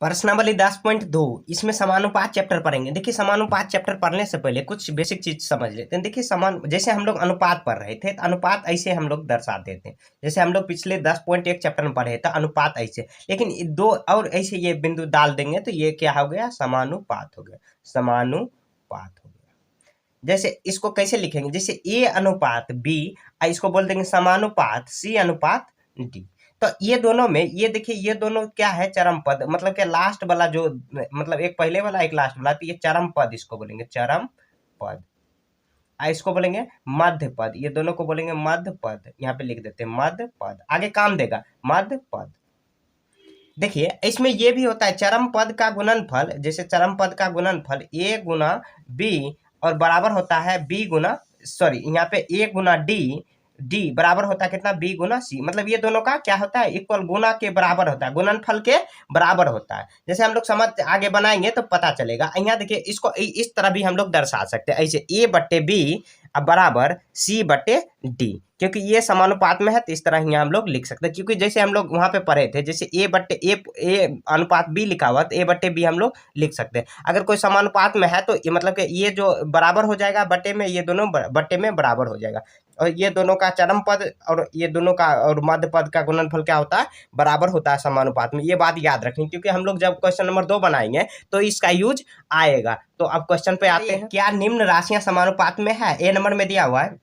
प्रश्न नंबर 10.2 इसमें समानुपात चैप्टर पढ़ेंगे। देखिए समानुपात चैप्टर पढ़ने से पहले कुछ बेसिक चीज समझ लेते हैं। देखिए समान जैसे हम लोग अनुपात पढ़ रहे थे तो अनुपात ऐसे हम लोग दर्शाते थे। जैसे हम लोग पिछले 10.1 चैप्टर में पढ़े थे अनुपात ऐसे, लेकिन दो और ऐसे ये बिंदु डाल देंगे तो ये क्या हो गया, समानुपात हो गया। समानुपात हो गया। जैसे इसको कैसे लिखेंगे, जैसे ए अनुपात बी, इसको बोल देंगे समानुपात सी अनुपात डी। तो ये दोनों में ये देखिए ये दोनों क्या है, चरम पद, मतलब क्या लास्ट वाला जो, मतलब एक पहले वाला एक लास्ट वाला, तो ये चरम पद इसको बोलेंगे चरम पद। इसको बोलेंगे मध्य पद, ये दोनों को बोलेंगे मध्य पद। यहाँ पे लिख देते हैं मध्य पद, आगे काम देगा मध्य पद। देखिए इसमें ये भी होता है चरम पद का गुणनफल, जैसे चरम पद का गुणनफल ए गुना बी और बराबर होता है बी गुना, सॉरी यहाँ पे ए गुना डी, डी बराबर होता है कितना, बी गुना सी। मतलब ये दोनों का क्या होता है, इक्वल, गुना के बराबर होता है, गुणनफल के बराबर होता है। जैसे हम लोग समझ आगे बनाएंगे तो पता चलेगा। यहाँ देखिए इसको इस तरह भी हम लोग दर्शा सकते हैं, ऐसे ए बट्टे बी अब बराबर सी बट्टे डी, क्योंकि ये समानुपात में है तो इस तरह ही हम लोग लिख सकते हैं। क्योंकि जैसे हम लोग वहां पे पढ़े थे, जैसे ए बट्टे ए अनुपात बी लिखा हुआ तो ए बट्टे बी हम लोग लिख सकते हैं। अगर कोई समानुपात में है तो ये मतलब कि ये जो बराबर हो जाएगा बट्टे में, ये दोनों बट्टे में बराबर हो जाएगा। और ये दोनों का चरम पद और ये दोनों का और मध्य पद का गुणनफल क्या होता है, बराबर होता है समानुपात में। ये बात याद रखें, क्योंकि हम लोग जब क्वेश्चन नंबर 2 बनाएंगे तो इसका यूज आएगा। तो अब क्वेश्चन पे आते हैं, क्या निम्न राशियां समानुपात में है। ए नंबर में दिया हुआ है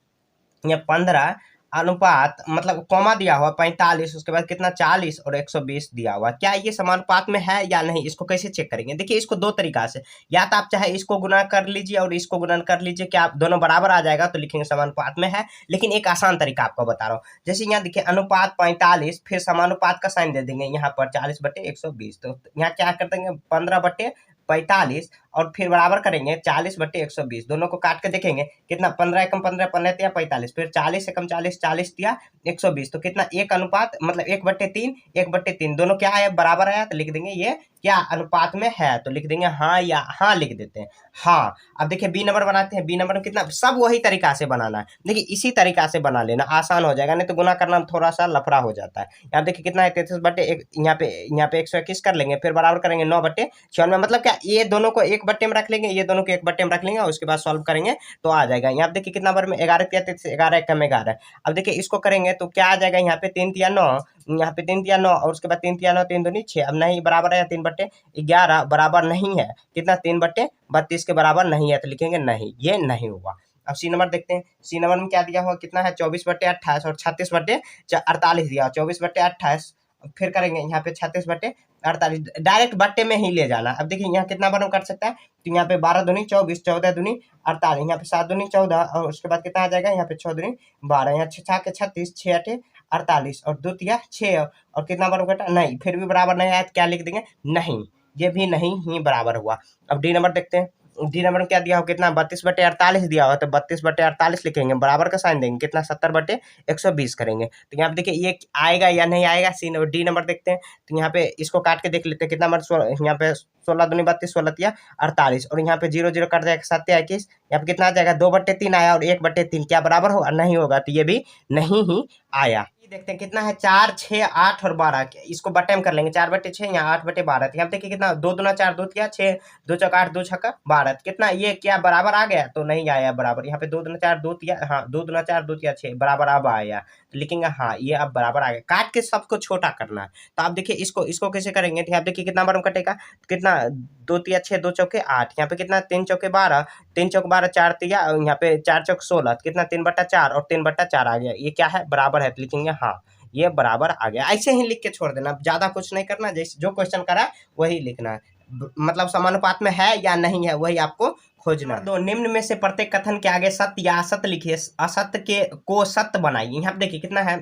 ये 15 अनुपात, मतलब कॉमा दिया हुआ 45, उसके बाद कितना 40 और 120 दिया हुआ। क्या ये समानुपात में है या नहीं, इसको कैसे चेक करेंगे। देखिए इसको दो तरीका से, या तो आप चाहे इसको गुना कर लीजिए और इसको गुणन कर लीजिए, क्या आप दोनों बराबर आ जाएगा तो लिखेंगे समानुपात में है। लेकिन एक आसान तरीका आपको बता रहा हूँ, जैसे यहाँ देखिए अनुपात 45, फिर समानुपात का साइन दे देंगे यहाँ पर 40/120, तो यहाँ क्या कर देंगे 15/45 और फिर बराबर करेंगे 40/120, दोनों को काट के देखेंगे कितना, 15 एकम 15 15 दिया 45, फिर 40 एकम 40 40 दिया 120, तो कितना एक अनुपात, मतलब 1/3 1/3, दोनों क्या आया, बराबर आया, तो लिख देंगे ये क्या अनुपात में है, तो लिख देंगे हाँ या हाँ लिख देते हैं हाँ। अब देखिए बी नंबर बनाते हैं, बी नंबर कितना, सब वही तरीका से बनाना है। देखिए इसी तरीका से बना लेना, आसान हो जाएगा, नहीं तो गुना करना थोड़ा सा लफड़ा हो जाता है। यहाँ देखिए कितना है 33/1, यहाँ पे 121 कर लेंगे, फिर बराबर करेंगे 9/96, मतलब क्या ये दोनों को एक बट्टे में रख लेंगे, ये दोनों को एक बट्टे में रख लेंगे और उसके बाद सॉल्व करेंगे तो आ जाएगा। यहाँ देखिए कितना बार में 11 किया 11 एकम 11। अब देखिए इसको करेंगे तो क्या आ जाएगा, यहाँ पे 3 तिया 9, यहाँ पे 3 तिया 9 और उसके बाद 3 तिया 9 3 दूनी 6। अब नहीं बराबर है 3/11 बराबर नहीं है कितना, 3/32 के बराबर नहीं है, तो लिखेंगे नहीं, ये नहीं हुआ। अब सी नंबर देखते हैं, सी नंबर में क्या दिया हुआ, कितना है 24/28 और 36/48 दिया, 24/28 फिर करेंगे यहाँ पे 36/48, डायरेक्ट बट्टे में ही ले जाना। अब देखिए यहाँ कितना बार कर सकता है, तो यहाँ पे 12 दूनी 24, 14 दूनी 48, यहाँ पे 7 दूनी 14 और उसके बाद कितना आ जाएगा, यहाँ पे 6 दूनी 12, यहाँ 6 के 36, 6 8 48 और 2 तिया 6 और कितना बार घटा, नहीं, फिर भी बराबर नहीं आया तो क्या लिख देंगे, नहीं, ये भी नहीं ही बराबर हुआ। अब डी नंबर देखते हैं, डी नंबर में क्या दिया हो, कितना 32/48 दिया हुआ, तो 32/48 लिखेंगे, बराबर का साइन देंगे, कितना 70/120 करेंगे। तो यहाँ पे देखिए ये आएगा या नहीं आएगा, सी नंबर डी नंबर देखते हैं, तो यहाँ पे इसको काट के देख लेते हैं, कितना नंबर, यहाँ पे 16 दूनी 32, 16 तिया 48 और यहाँ पे 0 0 कट जाएगा 7 तिया 21, यहाँ पे कितना आ जाएगा 2/3 आया और 1/3, क्या बराबर होगा, नहीं होगा, तो ये भी नहीं ही आया। देखते हैं कितना है 4 6 8 और 12, इसको बट्टे में कर लेंगे 4/6 यहाँ 8/12, यहाँ देखिए कितना 2 दूना 4 2 तिया 6 2 चौक 8 2 छक्का 12, कितना ये क्या बराबर आ गया, तो नहीं आया बराबर। यहाँ पे 2 दूना 4 2 तिया, हाँ 2 दूना 4 2 तिया 6 बराबर अब आया, तो लिखेंगे हाँ ये अब बराबर आ गया। काट के सबको छोटा करना है, तो आप देखिए इसको कैसे करेंगे, यहाँ देखिए कितना बार कटेगा, कितना 2 तिया 6 2 चौके 8, यहाँ पे कितना 3 चौके 12 3 चौक 12 4 तिया, यहाँ पे 4 चौक 16, कितना 3/4 और 3/4 आ गया, ये क्या है बराबर है, तो लिखेंगे हाँ ये बराबर आ गया। ऐसे ही लिख के छोड़ देना, ज्यादा कुछ नहीं करना, जैसे जो क्वेश्चन करा है वही लिखना है, मतलब समानुपात में है या नहीं है वही आपको खोजना। दो, निम्न में से प्रत्येक कथन के आगे सत्य या असत्य लिखिए, असत्य के को सत्य बनाइए। यहाँ पे देखिए कितना है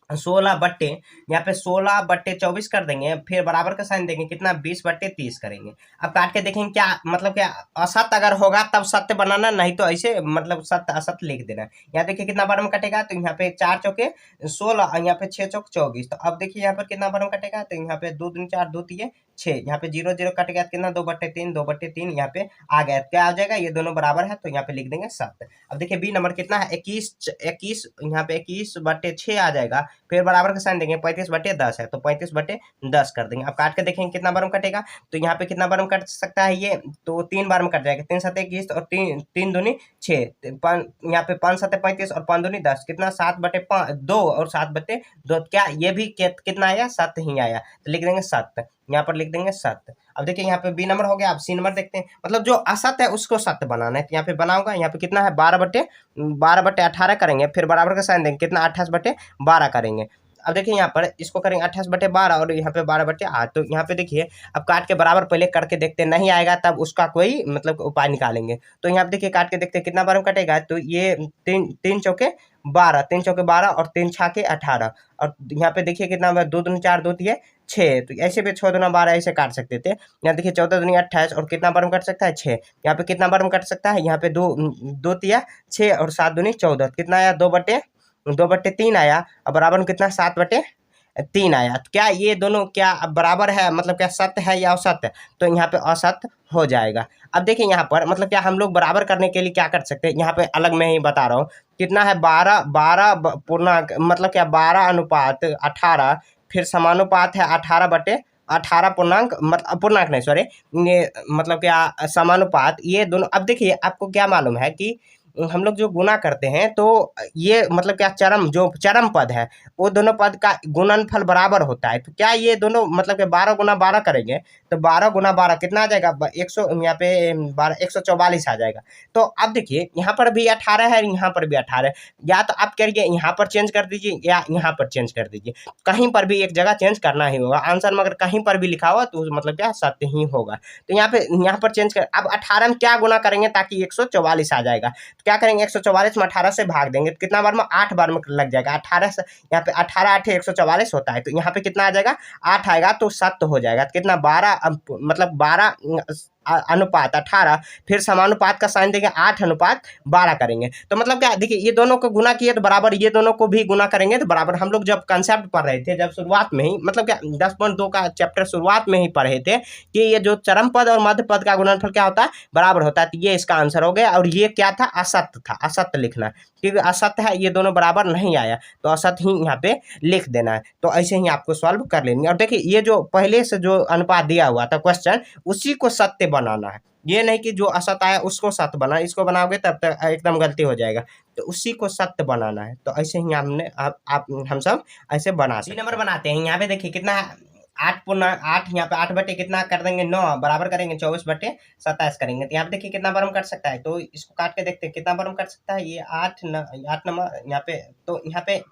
16 बट्टे, यहाँ पे 16/24 कर देंगे, फिर बराबर का साइन देंगे, कितना 20/30 करेंगे। अब काट के देखेंगे क्या मतलब, क्या असत्य अगर होगा तब सत्य बनाना, नहीं तो ऐसे मतलब सत्य असत्य लिख देना। यहाँ देखिए कितना बार में कटेगा, तो यहाँ पे 4 चौके 16 और यहाँ पे 6 चौक 24, तो अब देखिए यहाँ पर कितना बार में कटेगा, तो यहाँ पे 2 दूनी 4 2 तिये 6। यहाँ पे 0 0 कट गया कितना 2/3, 2/3 यहाँ पे आ गया, क्या आ जाएगा ये दोनों बराबर है तो यहाँ पे लिख देंगे 7। अब देखिए बी नंबर कितना है 21 यहाँ पे 21/6 आ जाएगा, फिर बराबर का साइन देंगे 35/10 है तो 35/10 कर देंगे। अब काट के देखेंगे कितना बार में कटेगा, तो यहाँ पे कितना बार में कट सकता है ये, तो 3 बार में कट जाएगा, 3 7 21 और 3 दूनी 6, यहाँ पे 5 7 35 और 5 दूनी 10 कितना 7/2 और 7/2, क्या ये भी कितना आया 7 ही आया, तो लिख देंगे 7, यहाँ पर लिख देंगे 7। अब देखिए यहाँ पे बी नंबर हो गया। अब सी नंबर देखते हैं, मतलब जो असत है उसको सत्य बनाना है, तो यहाँ पे बनाऊंगा, यहाँ पे कितना है 12/18 करेंगे, फिर बराबर का साइन देंगे कितना 28/12 करेंगे। अब देखिए यहाँ पर इसको करेंगे 28/12 और यहाँ पे 12/8, तो यहाँ पे देखिए अब काट के बराबर पहले करके देखते, नहीं आएगा तब उसका कोई मतलब उपाय निकालेंगे। तो यहाँ पे देखिए काट के देखते कितना बार में कटेगा, तो ये 3 चौके 12, 3 चौके 12 और 3 छाके 18, और यहाँ पे देखिए कितना 2 दूनी 4 2 तिये 6, तो ऐसे भी 6 दूना 12 ऐसे काट सकते थे। यहाँ देखिए 14 दूनी 28 और कितना बार में कट सकता है 6, यहाँ पे कितना बार में कट सकता है, यहाँ पे 2 तिया 6 और 7 दूनी 14, कितना आया 2/3 आया, और बराबर में कितना 7/3 आया। तो क्या ये दोनों क्या बराबर है, मतलब क्या सत्य है या असत्य, तो यहाँ पे असत्य हो जाएगा। अब देखिए यहाँ पर मतलब क्या हम लोग बराबर करने के लिए क्या कर सकते हैं, यहाँ पे अलग में ही बता रहा हूँ कितना है 12 पूर्णांक, मतलब क्या 12/18, फिर समानुपात है 18 पूर्णांक, मतलब पूर्णांक नहीं सॉरी, ये मतलब क्या समानुपात, ये दोनों। अब देखिए आपको क्या मालूम है कि हम लोग जो गुना करते हैं तो ये मतलब क्या चरम पद है वो दोनों पद का गुणनफल बराबर होता है, तो क्या ये दोनों मतलब कि 12 गुना 12 करेंगे तो 12 गुना 12 कितना आ जाएगा 100, यहाँ पे 144 आ जाएगा। तो अब देखिए यहाँ पर भी 18 है, यहाँ पर भी 18 है, या तो आप करिए यहाँ पर चेंज कर दीजिए या यहाँ पर चेंज कर दीजिए, कहीं पर भी एक जगह चेंज करना ही होगा। आंसर में अगर कहीं पर भी लिखा हुआ तो मतलब क्या सत्य ही होगा। तो यहाँ पर चेंज कर, अब 18 में क्या गुना करेंगे ताकि 144 आ जाएगा, क्या करेंगे 144 में 18 से भाग देंगे, कितना बार में 8 बार में लग जाएगा, 18 से यहाँ पे 18 8 144 होता है, तो यहाँ पे कितना आ जाएगा 8 आएगा, तो 7 हो जाएगा, तो कितना 12 मतलब 12 अनुपात 18, फिर समानुपात का साइन देंगे 8/12 करेंगे। तो मतलब क्या देखिए ये दोनों को गुना किए तो बराबर ये दोनों को भी गुना करेंगे तो बराबर। हम लोग जब कंसेप्ट पढ़ रहे थे, जब शुरुआत में ही मतलब क्या 10.2 का चैप्टर शुरुआत में ही पढ़े थे कि ये जो चरम पद और मध्य पद का गुणनफल क्या होता है बराबर होता है, तो ये इसका आंसर हो गया। और ये क्या था असत्य था, असत्य लिखना, क्योंकि असत्य है ये दोनों बराबर नहीं आया तो असत्य ही यहाँ पे लिख देना है। तो ऐसे ही आपको सॉल्व कर लेंगे। और देखिए ये जो पहले से जो अनुपात दिया हुआ था क्वेश्चन उसी को सत्य बनाना है, ये नहीं कि जो असत्य आया उसको सत्य बना, इसको बनाओगे तब तक एकदम गलती हो जाएगा, तो उसी को सत्य बनाना है। तो ऐसे ही हमने हम सब ऐसे बना सकते हैं। नंबर बनाते हैं, यहाँ पे देखिए कितना है 8 यहाँ पे 8 बटे कितना कर देंगे 9 बराबर करेंगे 24/27 करेंगे, तो यहाँ पे देखिए कितना बार हम कर सकता है, तो इसको काट के देखते हैं कितना बार हम कर सकता है, ये 8 नंबर यहाँ पे, तो यहाँ पे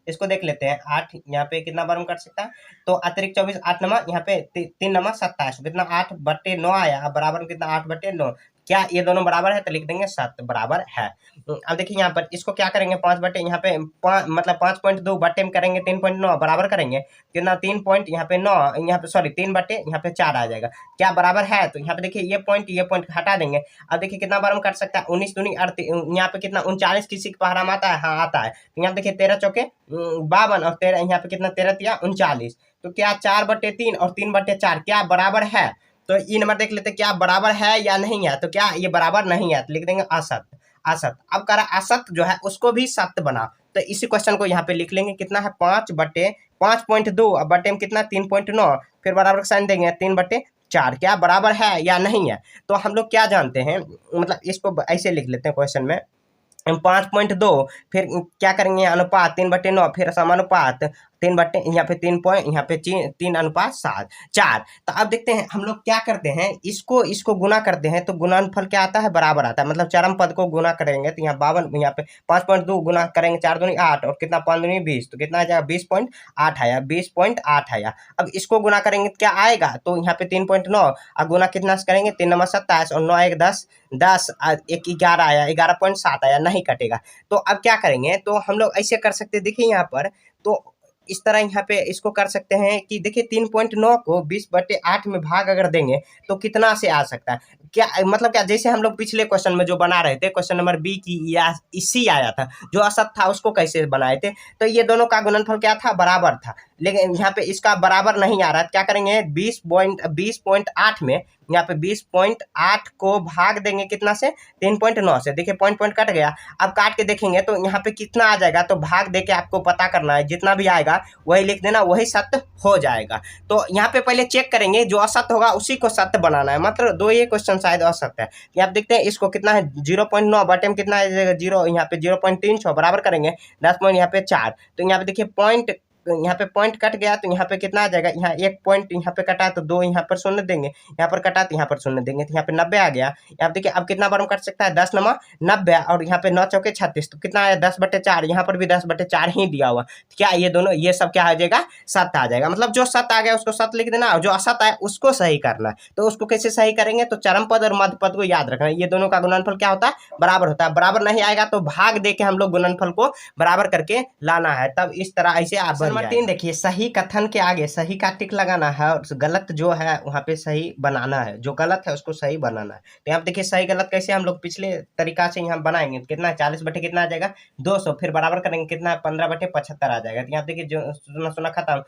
इसको देख लेते हैं 8 यहाँ पे कितना बार हम कर सकता है, तो अतिरिक्त 24 8 नंबर यहाँ पे 3 नंबर 27, कितना 8/9 आया, बराबर में कितना 8/9, क्या ये दोनों बराबर है तो लिख देंगे 7 बराबर है। अब देखिए यहाँ पर इसको क्या करेंगे 5 बटे यहाँ पे मतलब 5.2 बटे में करेंगे 3.9 बराबर करेंगे कितना 3 पॉइंट यहाँ पे 9 यहाँ पे सॉरी 3 बटे यहाँ पे 4 आ जाएगा, क्या बराबर है, तो यहाँ पे देखिए ये पॉइंट हटा देंगे। अब देखिए कितना बार हम कर सकता है 19 दूनी 38, यहाँ पे कितना 39 किसी के पहाड़ा में आता है, हाँ आता है, तो यहाँ देखिए 13 चौके 52 और 13 यहाँ पे कितना 13 तिया 39, तो क्या 4/3 और 3/4 क्या बराबर है, तो ये नंबर देख लेते क्या बराबर है या नहीं है, तो क्या ये बराबर नहीं है तो लिख देंगे असत्य। अब कह रहा असत्य जो है उसको भी सत्य बना, तो इसी क्वेश्चन को यहाँ पे लिख लेंगे कितना है 5/5.2 अब बटे में कितना 3.9 फिर बराबर साइन देंगे 3/4, क्या बराबर है या नहीं है। तो हम लोग क्या जानते हैं मतलब इसको ऐसे लिख लेते हैं क्वेश्चन में 5.2 फिर क्या करेंगे अनुपात 3/9 फिर समानुपात 3 बटे यहाँ पे 3 पॉइंट यहाँ पे 3:4। तो अब देखते हैं हम लोग क्या करते हैं, इसको गुना करते हैं तो गुणनफल क्या आता है बराबर आता है, मतलब चरम पद को गुना करेंगे तो यहाँ 52 यहाँ पे 5.2 गुना करेंगे 4 दूनी 8 और कितना 5 दूनी 20, तो कितना आ जाएगा 20.8 आया 20.8 आया। अब इसको गुना करेंगे तो क्या आएगा, तो यहाँ पे 3.9 और गुना कितना से करेंगे 3 नंबर 27 और 9 1 10 1 11 आया 11.7 आया, नहीं कटेगा। तो अब क्या करेंगे, तो हम लोग ऐसे कर सकते हैं, देखिए यहाँ पर तो इस तरह यहाँ पे इसको कर सकते हैं कि देखिए 3.9 को 20/8 में भाग अगर देंगे तो कितना से आ सकता है, क्या मतलब क्या जैसे हम लोग पिछले क्वेश्चन में जो बना रहे थे क्वेश्चन नंबर बी की या इसी आया था जो असत था उसको कैसे बनाए थे, तो ये दोनों का गुणनफल क्या था बराबर था, लेकिन यहाँ पे इसका बराबर नहीं आ रहा है। क्या करेंगे 20.8 में यहाँ पे 20.8 को भाग देंगे कितना से 3.9 से। देखिए पॉइंट पॉइंट कट गया। अब काट के देखेंगे तो यहाँ पे कितना आ जाएगा, तो भाग दे के आपको पता करना है, जितना भी आएगा वही लिख देना, वही सत्य हो जाएगा। तो यहाँ पे पहले चेक करेंगे, जो असत्य होगा उसी को सत्य बनाना है। मतलब दो ये क्वेश्चन शायद असत्य है। यहाँ देखते हैं इसको कितना है 0.9 बटे में कितना है 0, यहाँ पे 0.36 बराबर करेंगे 10 पॉइंट यहाँ पे 4। तो यहाँ पे देखिए पॉइंट, यहाँ पे पॉइंट कट गया तो यहाँ पे कितना आ जाएगा, यहाँ एक पॉइंट यहाँ पे कटा तो 2 यहाँ पर शून्य देंगे, यहाँ पर कटा तो यहाँ पर शून्य देंगे, तो यहाँ पे 90 आ गया। यहाँ देखिए अब कितना बार में कट सकता है 10 नमा 90, और यहाँ पे 9 चौके 36, तो कितना आया 10/4। यहाँ पर भी 10/4 ही दिया हुआ। तो क्या ये दोनों ये सब क्या आ जाएगा, सत्य आ जाएगा। मतलब जो सत्य आ गया उसको सत्य लिख देना, और जो असत्य है उसको सही करना है। तो उसको कैसे सही करेंगे, तो चरम पद और मध्य पद को याद रखना है। ये दोनों का गुणनफल क्या होता है, बराबर होता है। बराबर नहीं आएगा तो भाग दे के हम लोग गुणनफल को बराबर करके लाना है, तब इस तरह ऐसे आप। नंबर 3 देखिए, सही कथन के आगे सही का टिक लगाना है, और गलत जो है वहाँ पे सही बनाना है, जो गलत है उसको सही बनाना है। तो यहाँ देखिए सही गलत कैसे हम लोग पिछले तरीका से यहाँ बनाएंगे। कितना 40 बटे कितना आ जाएगा 200, फिर बराबर करेंगे कितना 15/75 आ जाएगा। तो यहाँ देखिए जो सुना सुना खत्म,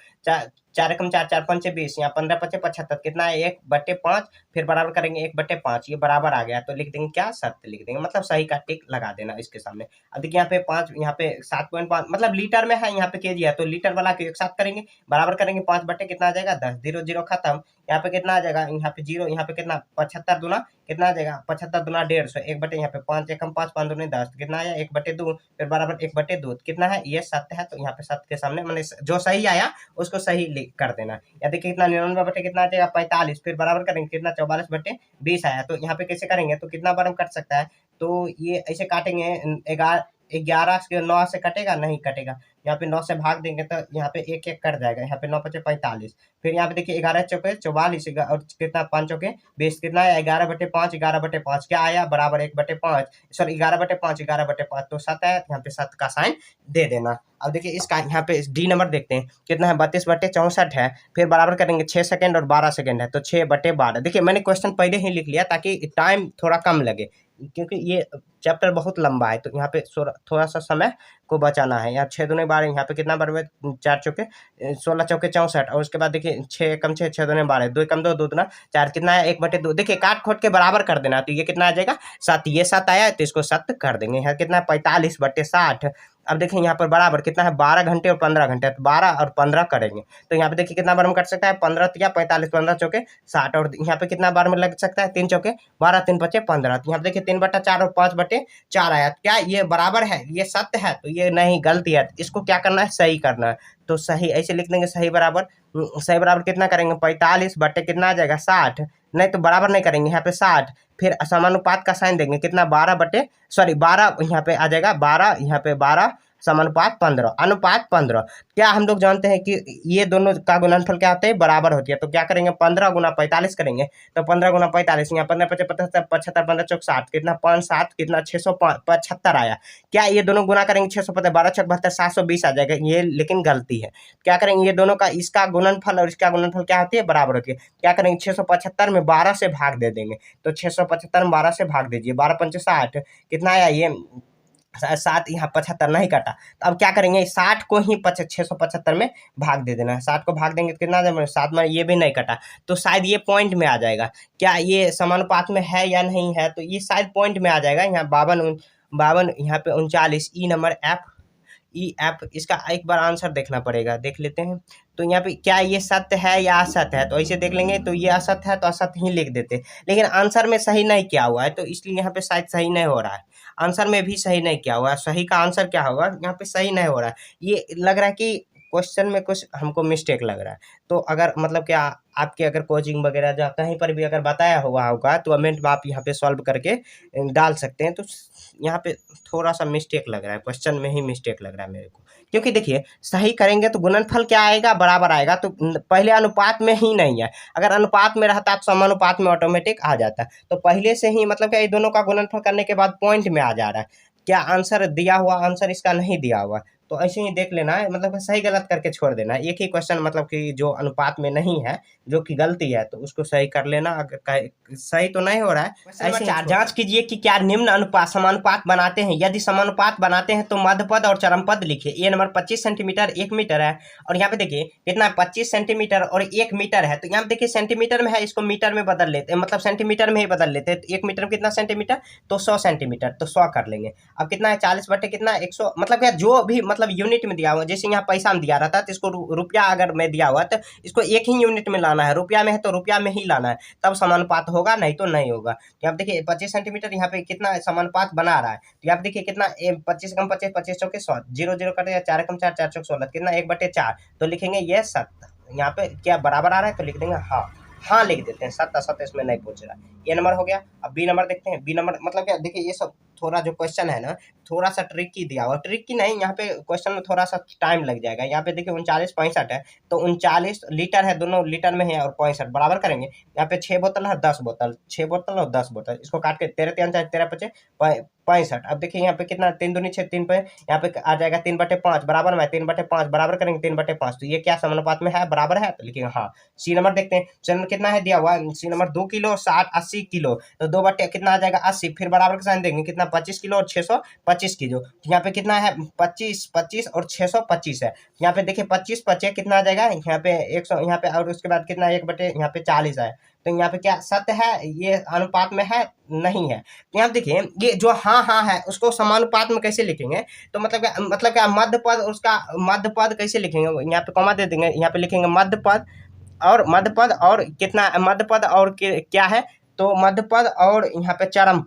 4 एकम 4, 4 पंचे 20, यहाँ 15×5 = 75, कितना है 1/5, फिर बराबर करेंगे 1/5, ये बराबर आ गया तो लिख देंगे क्या, सत्य लिख देंगे। मतलब सही का टिक लगा देना इसके सामने। अब देखिए यहाँ पे 5, यहाँ पे 7.5 मतलब लीटर में है, यहाँ पे केजी है तो लीटर वाला को एक साथ करेंगे, बराबर करेंगे 5 बटे कितना आ जाएगा 10, 0 0 खत्म। यहाँ पे कितना आ जाएगा, यहाँ पे 0, यहाँ पे कितना 75 दूना कितना आ जाएगा 75 दूना 150, 1 बटे यहाँ पे 5 एकम 5, 5 दूनी 10, कितना आया 1/2, फिर बराबर 1/2 कितना है, ये सत्य है। तो यहाँ पे सत्य के सामने मैंने जो सही आया उसको सही कर देना। या देखिए कितना 99 बटे कितना आ जाएगा 45, फिर बराबर करेंगे कितना 44/20 आया। तो यहाँ पे कैसे करेंगे, तो कितना बार हम कट सकता है, तो ये ऐसे काटेंगे 11 से 9 से कटेगा, नहीं कटेगा। यहाँ पे 9 से भाग देंगे तो यहाँ पे 1 1 कट जाएगा, यहाँ पे 9 5 45, फिर यहाँ पे देखिए 11 चौके 44 और कितना 5 चौके 20, कितना है 11/5, 11/5 क्या आया बराबर 1/5, सॉरी 11/5, 11/5, तो 7 है। यहाँ पे 7 का साइन दे देना। अब देखिए इसका यहाँ पे डी नंबर देखते हैं कितना है 32/64 है, फिर बराबर करेंगे 6 सेकंड और 12 सेकंड है, तो 6/12। देखिए मैंने क्वेश्चन पहले ही लिख लिया ताकि टाइम थोड़ा कम लगे, क्योंकि ये चैप्टर बहुत लंबा है, तो यहाँ पे थोड़ा सा समय को बचाना है। यहाँ 6 दूने 12, यहाँ पे कितना बार हुए 4 चौके 16 चौके 64, और उसके बाद देखिए 6 एकम 6, 6 दूने 12, 2 एकम 2, 2 दूना 4, कितना है 1/2। देखिए काट खोट के बराबर कर देना, तो ये कितना आ जाएगा 7, ये 7 आया तो इसको 7 कर देंगे। यहाँ कितना है 45/60। अब देखिए यहाँ पर बराबर कितना है 12 घंटे और 15 घंटे, तो 12 और 15 करेंगे। तो यहाँ पे देखिए कितना बार में कट सकता है 15 या 45, 15 चौके 60, और यहाँ पे कितना बार में लग सकता है 3 चौके 12, 3 5 15। तो यहाँ पे देखिए 3/4 और 5/4 आया। क्या ये बराबर है, ये सत्य है, तो ये नहीं गलती है। इसको क्या करना है, सही करना है। तो सही ऐसे लिख देंगे, सही बराबर, सही बराबर कितना करेंगे 45 बटे कितना आ जाएगा 60, नहीं तो बराबर नहीं करेंगे, यहाँ पे 60, फिर समानुपात का साइन देंगे कितना 12 यहाँ पे आ जाएगा 12, यहाँ पे 12 समानुपात 15, अनुपात 15। क्या हम लोग जानते हैं कि ये दोनों का गुणनफल क्या होता है, बराबर होती है। तो क्या करेंगे 15 गुना 45 करेंगे, तो 15 गुना 45, यहाँ 15 5 75, 75 15 चौक 60, कितना 5 7 कितना 675 आया। क्या ये दोनों गुना करेंगे 650, 12 चौक 72, 720 आ जाएगा, ये लेकिन गलती है। क्या करेंगे ये दोनों का, इसका गुणनफल और इसका गुणनफल क्या होती है, बराबर होती है। क्या करेंगे 675 में 12 से भाग दे देंगे, तो 675 में 12 से भाग दीजिए, 12 पंचे 60, कितना आया ये 7, यहाँ 75 नहीं कटा। तो अब क्या करेंगे 60 को ही 675 में भाग दे देना है, 60 को भाग देंगे तो कितना 7 में, ये भी नहीं कटा, तो शायद ये पॉइंट में आ जाएगा। क्या ये समानुपात में है या नहीं है, तो ये शायद पॉइंट में आ जाएगा। यहाँ 52, यहाँ पे 39, ई नंबर एफ, इसका एक बार आंसर देखना पड़ेगा, देख लेते हैं। तो यहाँ पे क्या ये सत्य है या असत्य है, तो ऐसे देख लेंगे, तो ये असत्य है तो असत्य ही लिख देते, लेकिन आंसर में सही नहीं किया हुआ है, तो इसलिए यहाँ पे शायद सही नहीं हो रहा है। आंसर में भी सही नहीं किया हुआ है, सही का आंसर क्या होगा, यहाँ पे सही नहीं हो रहा है। ये लग रहा है कि क्वेश्चन में कुछ हमको मिस्टेक लग रहा है। तो अगर मतलब क्या आपके अगर कोचिंग वगैरह जहाँ कहीं पर भी अगर बताया हुआ होगा तो कमेंट में आप यहाँ पे सॉल्व करके डाल सकते हैं। तो यहाँ पे थोड़ा सा मिस्टेक लग रहा है, क्वेश्चन में ही मिस्टेक लग रहा है मेरे को, क्योंकि देखिए सही करेंगे तो गुणनफल क्या आएगा, बराबर आएगा। तो पहले अनुपात में ही नहीं है, अगर अनुपात में रहता तो समानुपात में ऑटोमेटिक आ जाता। तो पहले से ही मतलब क्या ये दोनों का गुणनफल करने के बाद पॉइंट में आ जा रहा है। क्या आंसर दिया हुआ, आंसर इसका नहीं दिया हुआ, तो ऐसे ही देख लेना है, मतलब सही गलत करके छोड़ देना है। एक ही क्वेश्चन मतलब कि जो अनुपात में नहीं है, जो कि गलती है, तो उसको सही कर लेना। अगर सही तो नहीं हो रहा है, ऐसे 4 जांच कीजिए कि क्या निम्न अनुपात समानुपात बनाते हैं। यदि समानुपात बनाते हैं तो मध्यपद और चरमपद लिखिए। ये नंबर 25 सेंटीमीटर 1 मीटर है, और यहाँ पे देखिए कितना 25 सेंटीमीटर और 1 मीटर है। तो यहाँ पे देखिए सेंटीमीटर में है, इसको मीटर में बदल लेते हैं, मतलब सेंटीमीटर में ही बदल लेते हैं। तो 1 मीटर में कितना सेंटीमीटर, तो 100 सेंटीमीटर, तो 100 कर लेंगे। अब कितना है 40 बटे कितना 100, मतलब क्या जो भी मतलब यूनिट में दिया हुआ, जैसे यहाँ पैसा में दिया रहता है तो इसको रुपया अगर में दिया हुआ तो इसको एक ही यूनिट में लाना है, रुपया में है तो रुपया में ही लाना है, तब समानुपात होगा, नहीं तो नहीं होगा। तो यहाँ देखिए 25 सेंटीमीटर यहाँ पे कितना समानुपात बना रहा है। तो यहाँ पे देखिए कितना 25 कम 25, 25 चौके 100, 0 0 कटेगा, 4 कम 4, 4 चौक 16, कितना 1/4, तो लिखेंगे ये 7। यहाँ पे क्या बराबर आ रहा है, तो लिख देंगे हाँ, हाँ लिख देते हैं, 7 इसमें नहीं पूछ रहा। ये नंबर हो गया। अब बी नंबर देखते हैं। बी नंबर मतलब क्या, देखिए ये सब थोड़ा जो क्वेश्चन है ना, थोड़ा सा ट्रिकी दिया हुआ, ट्रिकी नहीं, यहाँ पे क्वेश्चन में थोड़ा सा टाइम लग जाएगा। यहाँ पे देखिए 39 65 है, तो 39 लीटर है, दोनों लीटर में है, और 65 बराबर करेंगे। यहाँ पे 6 बोतल है, 10 बोतल, 6 बोतल और 10 बोतल, इसको काट के 13 3 13 5 65। अब देखिए यहाँ पे कितना 3 दूनी 6, 3 पे यहाँ पे आ जाएगा 3/5 बराबर में, 3/5 बराबर करेंगे 3/5, तो ये क्या समानुपात में है, बराबर है, तो लिखेंगे हाँ। सी नंबर देखते हैं। सी नंबर कितना है दिया हुआ, सी नंबर 2 किलो 60 80 किलो, तो 2 बटे कितना आ जाएगा 80, फिर बराबर का साइन देंगे, कितना 25 किलो और 625 किलो। तो यहाँ पे कितना है 25 25 और 625 है। यहाँ पे देखिए 25 बचे कितना आ जाएगा, यहाँ पे 100, यहाँ पे और उसके बाद कितना 1/40 है। तो यहाँ पे क्या सत्य है, ये अनुपात में है, नहीं है। तो यहाँ देखिए ये जो हाँ हाँ है उसको समानुपात में कैसे लिखेंगे, तो मतलब क्या मध्य पद, उसका मध्य पद कैसे लिखेंगे, यहाँ पे कॉमा दे देंगे, यहाँ पे लिखेंगे मध्य पद और कितना मध्य पद और क्या है, तो मध्य पद और यहाँ पे चरम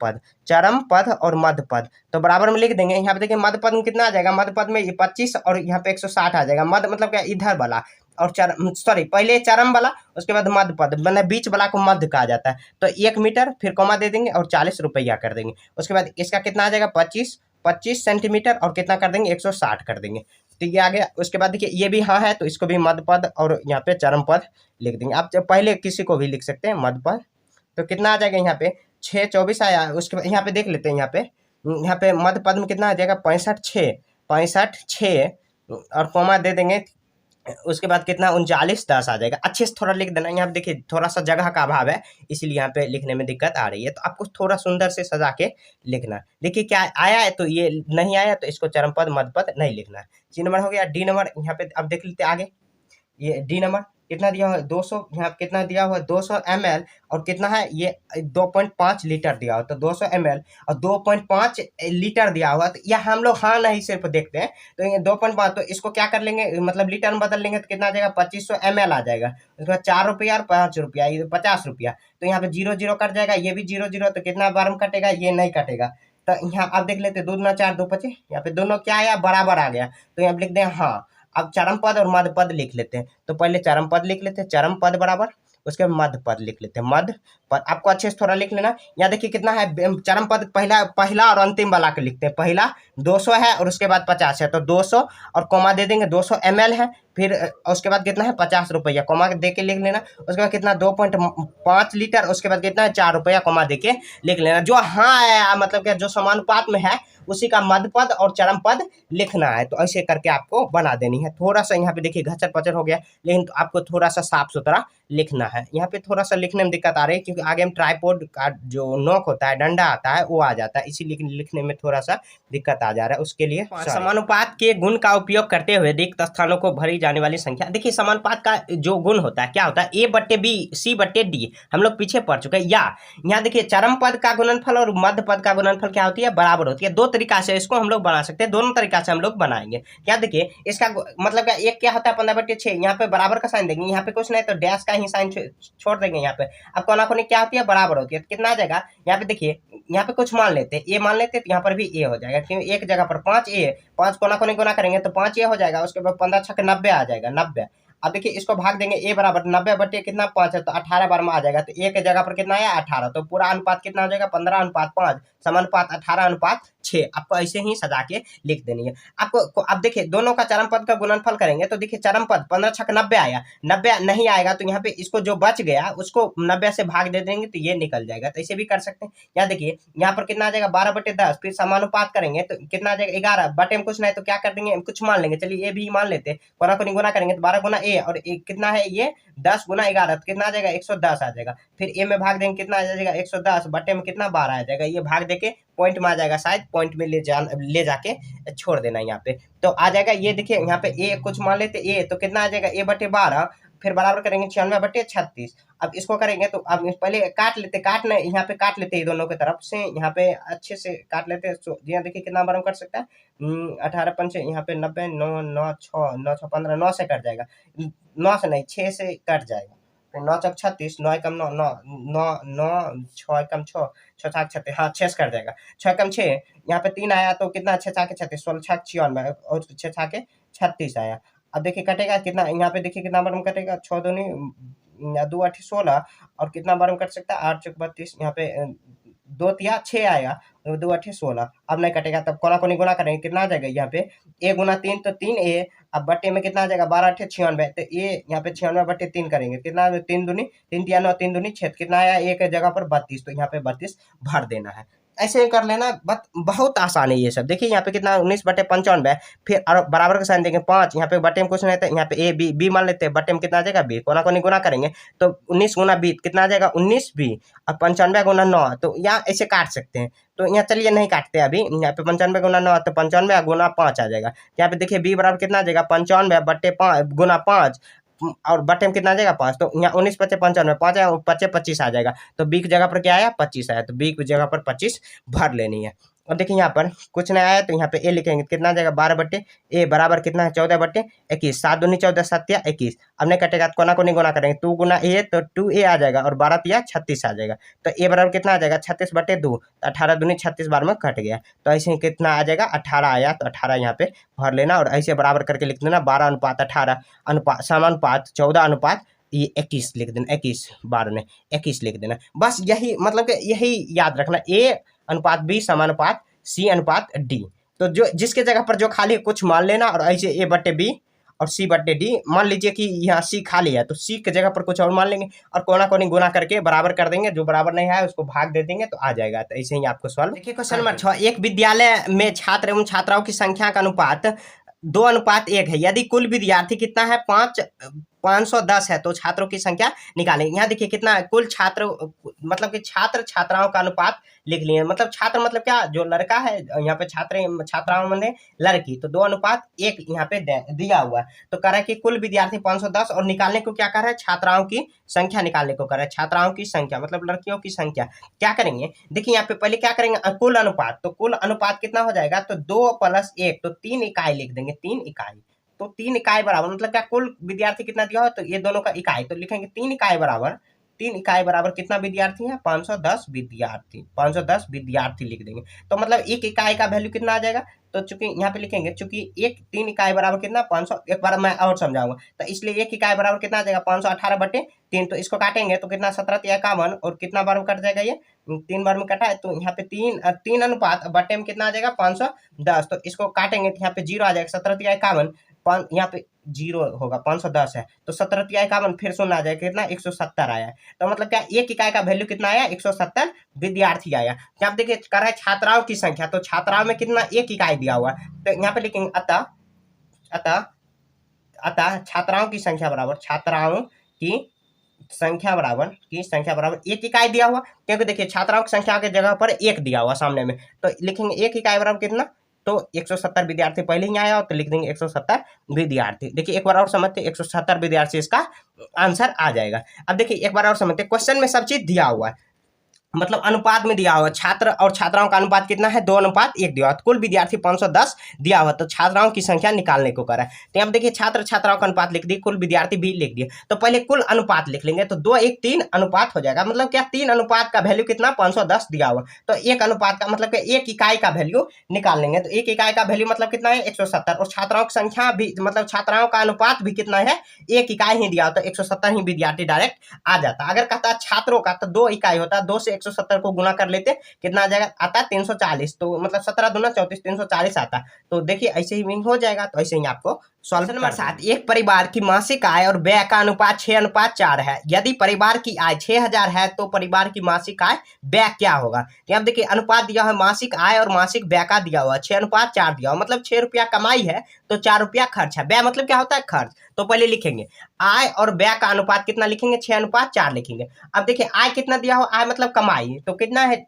पद और मध्य पद, तो बराबर में लिख देंगे। यहाँ पे देखिए मध्य पद में कितना आ जाएगा, मध्य पद में 25 और यहाँ पे 160 आ जाएगा। मध्य मतलब क्या इधर वाला, और पहले चरम वाला, उसके बाद मध्य पद, मतलब बीच वाला को मध्य कहा जाता है। तो 1 मीटर फिर कॉमा दे देंगे और 40 रुपया कर देंगे। उसके बाद इसका कितना आ जाएगा 25 सेंटीमीटर और कितना कर देंगे 160 कर देंगे। तो ये आ गया। उसके बाद देखिए ये भी हाँ है, तो इसको भी मध्य पद और यहाँ पे चरम पद लिख देंगे। आप पहले किसी को भी लिख सकते हैं मध्य पद। तो कितना आ जाएगा यहाँ पे 6 24 आया। उसके बाद यहाँ पे देख लेते हैं, यहाँ पे मध्य पद में कितना आ जाएगा 65 6 और कॉमा दे देंगे। उसके बाद कितना 39 10 आ जाएगा। अच्छे से थोड़ा लिख देना। यहाँ पे देखिए थोड़ा सा जगह का अभाव है, इसीलिए यहाँ पे लिखने में दिक्कत आ रही है, तो आपको थोड़ा सुंदर से सजा के लिखना। देखिए क्या आया है, तो ये नहीं आया तो इसको चरमपद मध्यपद नहीं लिखना है। सी नंबर हो गया। डी नंबर यहाँ पे अब देख लेते आगे। ये डी नंबर कितना दिया हुआ है 200, यहाँ कितना दिया हुआ है 200 ml, और कितना है ये 2.5 लीटर दिया हुआ, तो 200 ml और 2.5 लीटर दिया हुआ। तो यह हम लोग हाँ नहीं सिर्फ देखते हैं, तो ये 2.5, तो इसको क्या कर लेंगे, मतलब लीटर में बदल लेंगे, तो कितना आ जाएगा 2500 ml आ जाएगा। उसके बाद 4 रुपया और 5 रुपया, ये 50 रुपया, तो यहाँ पे 0 0 कट जाएगा, ये भी 0 0, तो कितना बार में कटेगा, ये नहीं कटेगा। तो यहाँ आप देख लेते 2 दूना 4 2 5, यहाँ पे दोनों क्या आया बराबर आ गया, तो यहाँ लिख दें हाँ। अब चरम पद और मध्य पद लिख लेते हैं। तो पहले चरम पद लिख लेते हैं, चरम पद बराबर, उसके बाद मध्य पद लिख लेते हैं, मध्य पद। आपको अच्छे से थोड़ा लिख लेना। यहाँ देखिए कितना है चरम पद, पहला और अंतिम वाला के लिखते हैं। पहला 200 है और उसके बाद 50 है, तो 200 और कॉमा दे देंगे, 200 ml है, फिर उसके बाद कितना है 50 रुपया, कॉमा दे के लिख लेना। उसके बाद कितना 2.5 लीटर, उसके बाद कितना है 4 रुपया, कॉमा दे के लिख लेना। जो हाँ है मतलब क्या जो समानुपात में है उसी का मध्य पद और चरम पद लिखना है। तो ऐसे करके आपको बना देनी है। थोड़ा सा यहाँ पे देखिए घचर पचर हो गया, लेकिन आपको थोड़ा सा साफ सुथरा लिखना है। यहाँ पे थोड़ा सा लिखने में दिक्कत आ रही है, क्योंकि आगे हम ट्राइपॉड का जो नोक होता है, डंडा आता है, वो आ जाता है, इसीलिए लिखने में थोड़ा सा दिक्कत आ जा रहा है। उसके लिए समानुपात के गुण का उपयोग करते हुए रिक्त स्थानों को भरी जाने वाली संख्या। देखिए समानुपात का जो गुण होता है क्या होता है, A/B C/D, हम लोग पीछे पढ़ चुके हैं। या यहाँ देखिए चरम पद का गुणनफल और मध्य पद का गुणनफल क्या होती है, बराबर होती है। दो तरीका से इसको हम लोग बना सकते हैं, दोनों तरीका से हम लोग बनाएंगे। क्या देखिए इसका मतलब क्या, एक क्या होता है 15/6, यहाँ पे बराबर का साइन देंगे, यहाँ पे कुछ नहीं तो डैश का ही साइन छोड़ देंगे। यहाँ पे अब कोना कोनी क्या होती है, बराबर होती है। तो कितना आ जाएगा, यहाँ पे देखिए यहाँ पे कुछ मान लेते हैं, ए मान लेते हैं, तो यहाँ पर भी ए हो जाएगा, क्योंकि एक जगह पर 5 ए, 5 कोना कोनी गुना करेंगे तो 5 ए हो जाएगा। उसके बाद 15 6 90 आ जाएगा, 90। अब देखिए इसको भाग देंगे, ए बराबर 90 बटे कितना 5 है, तो 18 बार में आ जाएगा। तो ए के जगह पर कितना आया 18, तो पूरा अनुपात कितना हो जाएगा 15:5 समानुपात 18:6। आपको ऐसे ही सजा के लिख देनी है। आपको अब देखिए दोनों का चरम पद का गुणनफल करेंगे तो देखिए चरम पद 15 छक 90 आया, 90 नहीं आएगा तो यहाँ पे इसको जो बच गया उसको 90 से भाग दे देंगे तो ये निकल जाएगा। तो ऐसे भी कर सकते हैं। यहाँ देखिए यहाँ पर कितना आ जाएगा 12/10, फिर समानुपात करेंगे तो कितना आ जाएगा 11, बटे में कुछ नहीं तो क्या कर देंगे कुछ मान लेंगे, चलिए ये भी मान लेते हैं, कोना को गुना करेंगे तो 12 गुना ए और कितना है ये 10 गुना 11, तो कितना आ जाएगा 110 आ जाएगा। फिर ए में भाग देंगे कितना आ जाएगा 110, बटे में कितना 12 आ जाएगा, ये भाग देके पॉइंट में आ जाएगा, शायद पॉइंट में ले जाके छोड़ देना यहाँ पे तो आ जाएगा। ये देखिए यहाँ पे ए कुछ मान लेते ए, तो कितना आ जाएगा a/12, फिर बराबर करेंगे 96/36। अब इसको करेंगे तो अब पहले काट लेते, काटना यहाँ पे काट लेते हैं दोनों की तरफ से, यहाँ पे अच्छे से काट लेते हैं। यहाँ देखिए कितना बार कर सकता है 18 पंचे यहाँ पे 90, 9 9 6 9 6 15, 9 से कट जाएगा, 9 से नहीं 6 से कट जाएगा। 9 चौक 36, 9 एकम 9 9 9 9 6 एकम 6 6 छाक 36, हाँ 6 कर जाएगा। 6 एकम 6 यहाँ पे 3 आया तो कितना 6 छाके 36, 16 छाक 96 और 6 छाके 36 आया। अब देखिए कटेगा कितना, यहाँ पे देखिए कितना बार में कटेगा 6 दूनी 2 8 16 और कितना बार में कट सकता है 8 चौक 32, यहाँ पे 2 तिया 6 आया, 2 8 16। अब नहीं कटेगा तब कोना कोनी गुना करेंगे कितना आ जाएगा यहाँ पे a गुना 3 तो 3a, अब बट्टे में कितना आ जाएगा 12 8 96, तो ये यहाँ पे 96/3 करेंगे कितना 3 दूनी 3 तिया 9 3 दूनी 6, कितना आया एक जगह पर 32, तो यहाँ पे 32 भर देना है। ऐसे ही कर लेना, बहुत आसान है ये सब। देखिए यहाँ पे कितना 19/95, फिर और बराबर का साइन देंगे 5, यहाँ पे बटे में कुछ नहीं था, यहाँ पे ए बी मान लेते हैं, बटे में कितना आ जाएगा बी, कोना कोनी गुना करेंगे तो 19 गुना 20 कितना आ जाएगा 19b, और 95 गुना 9, तो यहाँ ऐसे काट सकते हैं। तो यहाँ चलिए नहीं काटते अभी, यहाँ पे 95 गुना 9 तो 95 गुना 5 आ जाएगा। यहाँ पे देखिए बी बराबर कितना आ जाएगा 95/5 गुना 5 और बटे में कितना आ जाएगा 5, तो यहाँ 19 पचे 95, 5 आया 5 25 आ जाएगा, तो बी की जगह पर क्या आया 25 आया, तो बी की जगह पर 25 भर लेनी है। और देखिए यहाँ पर कुछ नहीं आया तो यहाँ पे ए लिखेंगे कितना आ जाएगा 12/ए बराबर कितना है 14/21, 7 दूनी 14 7 या 21। अब नहीं कटेगा तो कोना को नहीं गुना करेंगे 2 गुना ए तो 2a आ जाएगा और 12 तिया 36 आ जाएगा, तो ए बराबर कितना आ जाएगा 36/2, तो 18 दूनी 36 बार में कट गया, तो ऐसे ही कितना आ जाएगा 18 आया, तो 18 यहाँ पे भर लेना और ऐसे बराबर करके लिख देना 12:18 अनुपात समानुपात 14 ये 21 लिख देना, 21 बार में 21 लिख देना। बस यही मतलब कि यही याद रखना, a/b समानुपात c/d। तो जो जिसके जगह पर जो खाली कुछ मान लेना और ऐसे a/b और c/d, मान लीजिए कि यहाँ c खाली है तो c के जगह पर कुछ और मान लेंगे और कोना कोनी गुना करके बराबर कर देंगे, जो बराबर नहीं है उसको भाग दे देंगे तो आ जाएगा। तो ऐसे ही आपको सवाल। देखिए क्वेश्चन नंबर 6, एक विद्यालय में छात्र एवं छात्राओं की संख्या का अनुपात 2:1 है, यदि कुल विद्यार्थी कितना है 510 है तो छात्रों की संख्या निकालें। यहाँ देखिए कितना है कुल छात्र, मतलब कि छात्र छात्राओं का अनुपात लिख लिए, मतलब छात्र मतलब क्या जो लड़का है, यहाँ पे छात्र छात्राओं में लड़की, तो 2:1 यहाँ पे दिया हुआ है। तो कह रहा है कि कुल विद्यार्थी 510 और निकालने को क्या कर रहा है छात्राओं की संख्या निकालने को कर रहा है, छात्राओं की संख्या मतलब लड़कियों की संख्या। क्या करेंगे देखिए यहाँ पे पहले क्या करेंगे कुल अनुपात, तो कुल अनुपात कितना हो जाएगा तो 2 + 1 तो 3 इकाई लिख देंगे, 3 इकाई, तो 3 इकाई बराबर मतलब क्या कुल विद्यार्थी कितना दिया हो तो ये दोनों का इकाई, तो लिखेंगे 3 इकाई बराबर, 3 इकाई बराबर कितना विद्यार्थी है 510 विद्यार्थी, 510 विद्यार्थी लिख देंगे। तो मतलब एक इकाई का वैल्यू कितना आ जाएगा, तो चूंकि यहाँ पे लिखेंगे चूंकि 3 इकाई बराबर कितना 500, एक बार मैं और समझाऊंगा, तो इसलिए 1 इकाई बराबर कितना आ जाएगा 518/3, तो इसको काटेंगे तो कितना 17 × 51 और कितना बार में कट जाएगा ये 3 बार में कटा है, तो यहाँ पे 3 अनुपात बटे में कितना आ जाएगा 510, तो इसको काटेंगे तो यहाँ पे 0 आ जाएगा, 17 × 51 यहाँ पे 0 होगा 510 है, तो 17 × 51 फिर 0 आ जाएगा कितना 170 आया, तो मतलब क्या एक इकाई का वैल्यू कितना आया 170 विद्यार्थी आया। क्या आप देखिए कर रहा है छात्राओं की संख्या, तो छात्राओं में कितना एक इकाई दिया हुआ है, तो यहाँ पे लिखेंगे अतः छात्राओं की संख्या बराबर एक इकाई दिया हुआ, क्योंकि देखिए छात्राओं की संख्या के जगह पर एक दिया हुआ सामने में, तो लिखेंगे एक इकाई बराबर कितना तो 170 विद्यार्थी पहले ही आया, तो लिख देंगे 170 विद्यार्थी। देखिए एक बार और समझते 170 विद्यार्थी इसका आंसर आ जाएगा। अब देखिए एक बार और समझते क्वेश्चन में सब चीज दिया हुआ है, मतलब अनुपात में दिया हुआ छात्र और छात्राओं का अनुपात कितना है 2:1 दिया हुआ। कुल विद्यार्थी 510 दिया हुआ, तो छात्राओं की संख्या निकालने को करा है। तो यहाँ देखिए छात्र छात्राओं का अनुपात लिख दिए, कुल विद्यार्थी भी लिख दिए। तो पहले कुल अनुपात लिख लेंगे, तो 2:1 अनुपात हो जाएगा। मतलब क्या 3 अनुपात का वैल्यू कितना 510 दिया हुआ, तो 1 अनुपात का मतलब एक इकाई का वैल्यू निकाल लेंगे। तो 1 इकाई का वैल्यू मतलब कितना है 170, और छात्राओं की संख्या भी मतलब छात्राओं का अनुपात भी कितना है 1 इकाई ही दिया हो, तो 170 ही विद्यार्थी डायरेक्ट आ जाता। अगर कहता है छात्रों का तो 2 इकाई होता, 2 से 170 को गुना कर लेते, कितना आ जाएगा आता 340, तो मतलब 17 दूना 34 340 आता। तो देखिए ऐसे ही हो जाएगा। तो ऐसे ही आपको सॉल्व नंबर 7, एक परिवार की मासिक आय और व्यय का अनुपात 6:4 है। यदि परिवार की आय 6000 है तो परिवार की मासिक आय व्यय क्या होगा। तो यहाँ देखिए अनुपात दिया है मासिक आय और मासिक व्यय का दिया हुआ 6:4 दिया हुआ, मतलब 6 रुपया कमाई है तो 4 रुपया खर्च है। व्यय मतलब क्या होता है खर्च। तो पहले लिखेंगे आय और व्यय का अनुपात कितना लिखेंगे 6:4 लिखेंगे। अब देखिए आय कितना दिया हुआ, आय मतलब कमाई, तो कितना है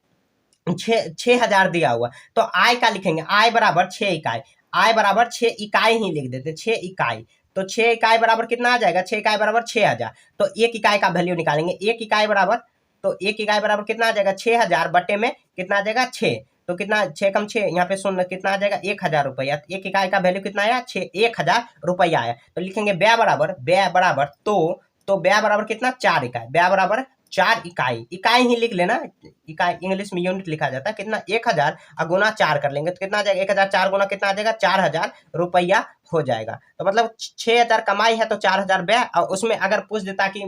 6000 दिया हुआ, तो आय का लिखेंगे आय बराबर 6 इकाई, आय बराबर 6 इकाई ही लिख देते 6 इकाई। तो 6 इकाई बराबर कितना आ जाएगा 6 इकाई बराबर 6000। तो 1 इकाई का वैल्यू निकालेंगे, 1 इकाई बराबर, तो 1 इकाई बराबर कितना आ जाएगा 6000 बटे में कितना आ जाएगा 6, तो कितना 6 कम 6 यहाँ पे सुन कितना आ जाएगा 1000 रुपया। 1 इकाई का वैल्यू कितना आया 1000 रुपया आया। तो लिखेंगे व्यय बराबर तो व्यय बराबर कितना 4 इकाई, व्यय बराबर 4 इकाई, इकाई ही लिख लेना, इकाई इंग्लिश में यूनिट लिखा जाता है। कितना 1000 गुना 4 कर लेंगे तो कितना आ जाएगा 1000 4 गुना कितना आ जाएगा 4000 रुपया हो जाएगा। तो मतलब 6000 कमाई है तो 4000 व्यय, और उसमें अगर पूछ देता कि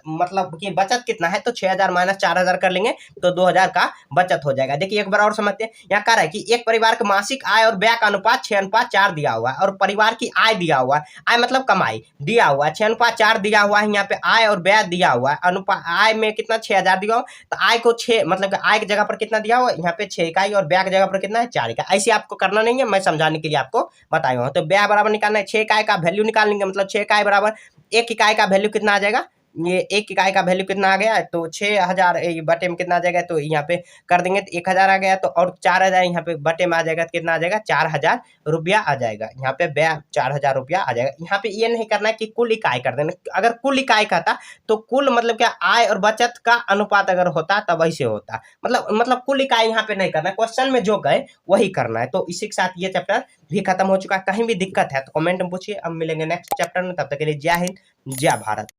मतलब कि बचत कितना है तो 6000 माइनस 4000 कर लेंगे तो 2000 का बचत हो जाएगा। देखिए एक बार और समझते हैं, यहाँ कह रहा है कि एक परिवार का मासिक आय और व्यय का अनुपात 6:4 दिया हुआ है, और परिवार की आय दिया हुआ है, आय मतलब कमाई दिया हुआ है 6:4 दिया हुआ है। यहाँ पे आय और व्यय दिया हुआ है, अनुपात आय में कितना 6000 दिया हुआ, तो आय को 6 मतलब आय की जगह पर कितना दिया हुआ यहाँ पे 6 इकाई, और व्यय की जगह पर कितना है 4 इकाई। ऐसे आपको करना नहीं है, मैं समझाने के लिए आपको बताया हूँ। तो व्यय बराबर निकालना है 6 इकाई का वैल्यू निकालेंगे, मतलब 6 इकाई बराबर 1 इकाई का वैल्यू कितना आ जाएगा, ये 1 इकाई का वैल्यू कितना आ गया है तो 6000 बटे में कितना आ जाएगा, तो यहाँ पे कर देंगे तो 1000 आ गया, तो और 4000 यहाँ पे बटे में आ जाएगा तो कितना आ जाएगा 4000 रुपया आ जाएगा। यहाँ पे व्यय 4000 रुपया आ जाएगा। यहाँ पे ये नहीं करना है कि कुल इकाई कर देना, अगर कुल इकाई कहता तो कुल मतलब क्या आय और बचत का अनुपात अगर होता तब ऐसे होता, मतलब कुल इकाई यहाँ पे नहीं करना है, क्वेश्चन में जो गए वही करना है। तो इसी के साथ ये चैप्टर भी खत्म हो चुका है। कहीं भी दिक्कत है तो कमेंट में पूछिए। अब मिलेंगे नेक्स्ट चैप्टर में, तब तक के लिए जय हिंद जय भारत।